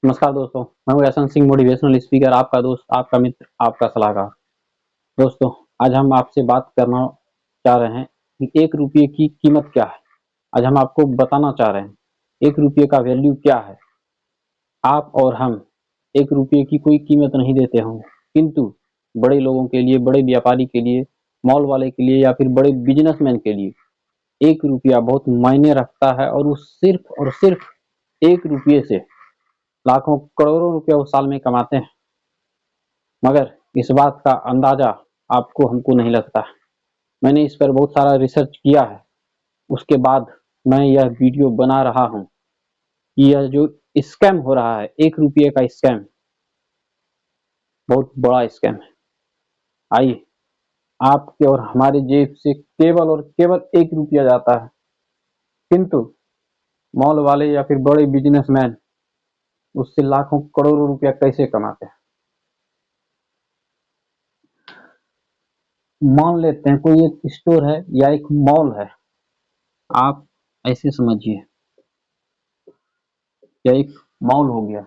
नमस्कार दोस्तों, मैं हूँ यशवंत सिंह, मोटिवेशनल स्पीकर, आपका दोस्त, आपका मित्र, आपका सलाहकार। दोस्तों, आज हम आपसे बात करना चाह रहे हैं कि ₹1 की कीमत क्या है। आज हम आपको बताना चाह रहे हैं, ₹1 का वैल्यू क्या है। आप और हम ₹1 की कोई कीमत नहीं देते होंगे, किंतु बड़े लोगों के लिए, बड़े व्यापारी के लिए, मॉल वाले के लिए या फिर बड़े बिजनेसमैन के लिए ₹1 बहुत मायने रखता है और वो सिर्फ और सिर्फ ₹1 से लाखों, करोड़ों रुपया वो साल में कमाते हैं। मगर इस बात का अंदाजा आपको हमको नहीं लगता। मैंने इस पर बहुत सारा रिसर्च किया है, उसके बाद मैं यह वीडियो बना रहा हूँ कि यह जो स्कैम हो रहा है, ₹1 का स्कैम, बहुत बड़ा स्कैम है। आइए, आपके और हमारे जेब से केवल और केवल ₹1 जाता है, किंतु मॉल वाले या फिर बड़े बिजनेसमैन उससे लाखों करोड़ों रुपया कैसे कमाते हैं। मान लेते हैं कोई एक स्टोर है या एक मॉल है, आप ऐसे समझिए, या एक मॉल हो गया।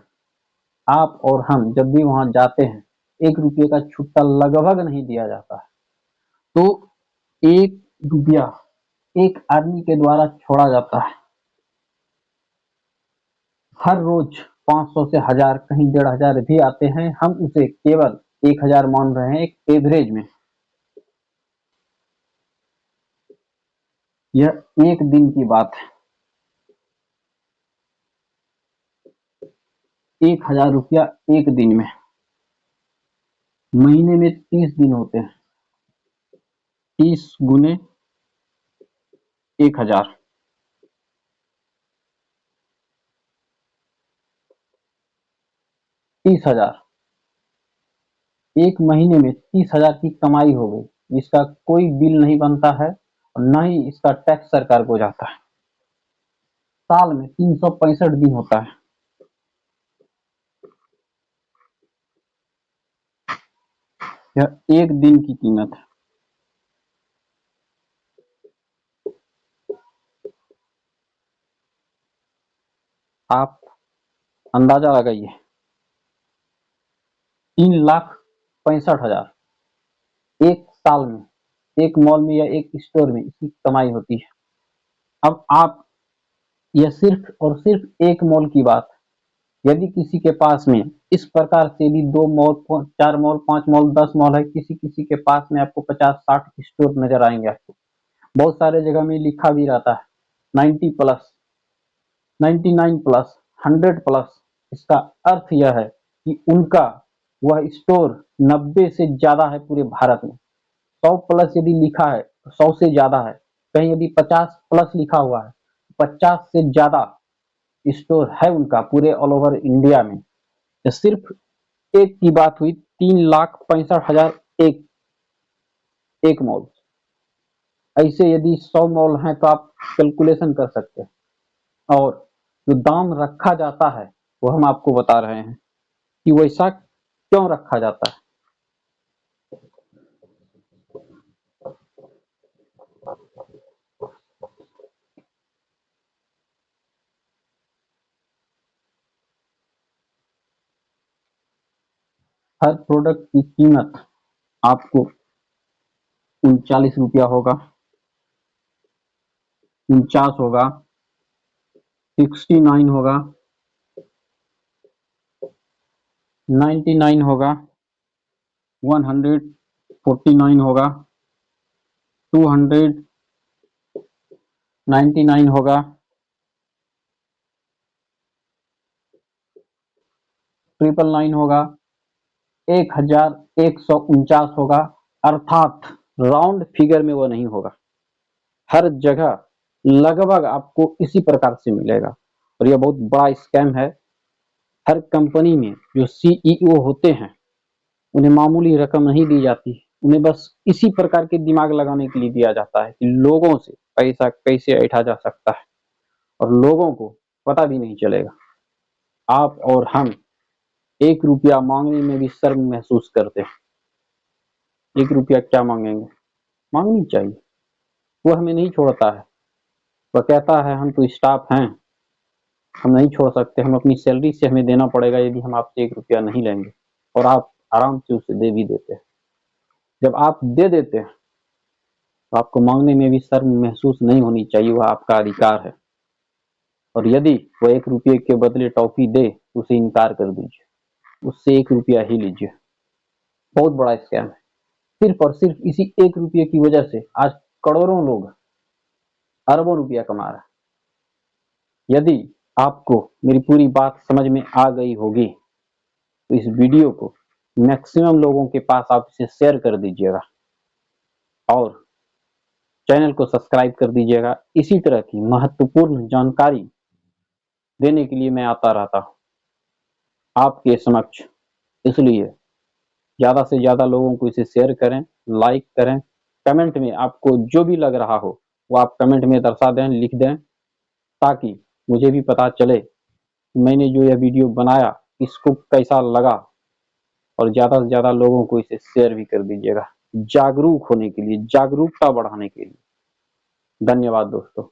आप और हम जब भी वहां जाते हैं, ₹1 का छुट्टा लगभग नहीं दिया जाता है। तो ₹1 एक आदमी के द्वारा छोड़ा जाता है। हर रोज 500 से 1000, कहीं 1500 भी आते हैं। हम उसे केवल 1000 मान रहे हैं एक एवरेज में। यह एक दिन की बात है। ₹1000 एक दिन में, महीने में 30 दिन होते हैं। 30 गुने 1000, 30,000। एक महीने में 30,000 की कमाई हो गई, जिसका कोई बिल नहीं बनता है और न ही इसका टैक्स सरकार को जाता है। साल में 365 दिन होता है। यह एक दिन की कीमत है। आप अंदाजा लगाइए, 3,65,000 एक साल में एक मॉल में या एक स्टोर में इसकी कमाई होती है। अब आप, यह सिर्फ और सिर्फ एक मॉल की बात है। यदि किसी के पास में इस प्रकार से भी 2 मॉल, 4 मॉल, 5 मॉल, 10 मॉल है, किसी किसी के पास में आपको 50-60 स्टोर नजर आएंगे। आपको बहुत सारे जगह में लिखा भी रहता है 90 प्लस, 99 प्लस, 100 प्लस। इसका अर्थ यह है कि उनका वह स्टोर 90 से ज्यादा है पूरे भारत में। 100 प्लस यदि लिखा है तो 100 से ज्यादा है। कहीं यदि 50 प्लस लिखा हुआ है, 50 से ज्यादा स्टोर है उनका पूरे ऑल ओवर इंडिया में। तो सिर्फ एक की बात हुई, 3,65,000 एक एक मॉल। ऐसे यदि 100 मॉल हैं तो आप कैलकुलेशन कर सकते हैं। और जो दाम रखा जाता है वो हम आपको बता रहे हैं कि वैसा क्यों रखा जाता है। हर प्रोडक्ट की कीमत आपको ₹39 होगा, 49 होगा, 69 होगा, 99 होगा, 149 होगा, 299 होगा, 999 होगा, 1149 होगा। अर्थात राउंड फिगर में वो नहीं होगा। हर जगह लगभग आपको इसी प्रकार से मिलेगा और यह बहुत बड़ा स्कैम है। हर कंपनी में जो सीईओ होते हैं, उन्हें मामूली रकम नहीं दी जाती। उन्हें बस इसी प्रकार के दिमाग लगाने के लिए दिया जाता है कि लोगों से पैसा कैसे ऐंठा जा सकता है और लोगों को पता भी नहीं चलेगा। आप और हम ₹1 मांगने में भी शर्म महसूस करते हैं। ₹1 क्या मांगेंगे, मांगनी चाहिए। वो हमें नहीं छोड़ता है, वह कहता है हम तो स्टाफ हैं, हम नहीं छोड़ सकते, हम अपनी सैलरी से हमें देना पड़ेगा यदि हम आपसे 1 रुपया नहीं लेंगे, और आप आराम से उसे दे भी देते हैं। जब आप दे देते हैं तो आपको मांगने में भी शर्म महसूस नहीं होनी चाहिए, वह आपका अधिकार है। और यदि वो 1 रुपये के बदले टॉफी दे तो उसे इनकार कर दीजिए, उससे 1 रुपया ही लीजिए। बहुत बड़ा स्कैम है। सिर्फ और सिर्फ इसी 1 रुपये की वजह से आज करोड़ों लोग अरबों रुपया कमा रहे हैं। यदि आपको मेरी पूरी बात समझ में आ गई होगी तो इस वीडियो को मैक्सिमम लोगों के पास आप इसे शेयर कर दीजिएगा और चैनल को सब्सक्राइब कर दीजिएगा। इसी तरह की महत्वपूर्ण जानकारी देने के लिए मैं आता रहता हूँ आपके समक्ष। इसलिए ज़्यादा से ज़्यादा लोगों को इसे शेयर करें, लाइक करें, कमेंट में आपको जो भी लग रहा हो वो आप कमेंट में दर्शा दें, लिख दें, ताकि मुझे भी पता चले मैंने जो यह वीडियो बनाया इसको कैसा लगा। और ज़्यादा से ज़्यादा लोगों को इसे शेयर भी कर दीजिएगा, जागरूक होने के लिए, जागरूकता बढ़ाने के लिए। धन्यवाद दोस्तों।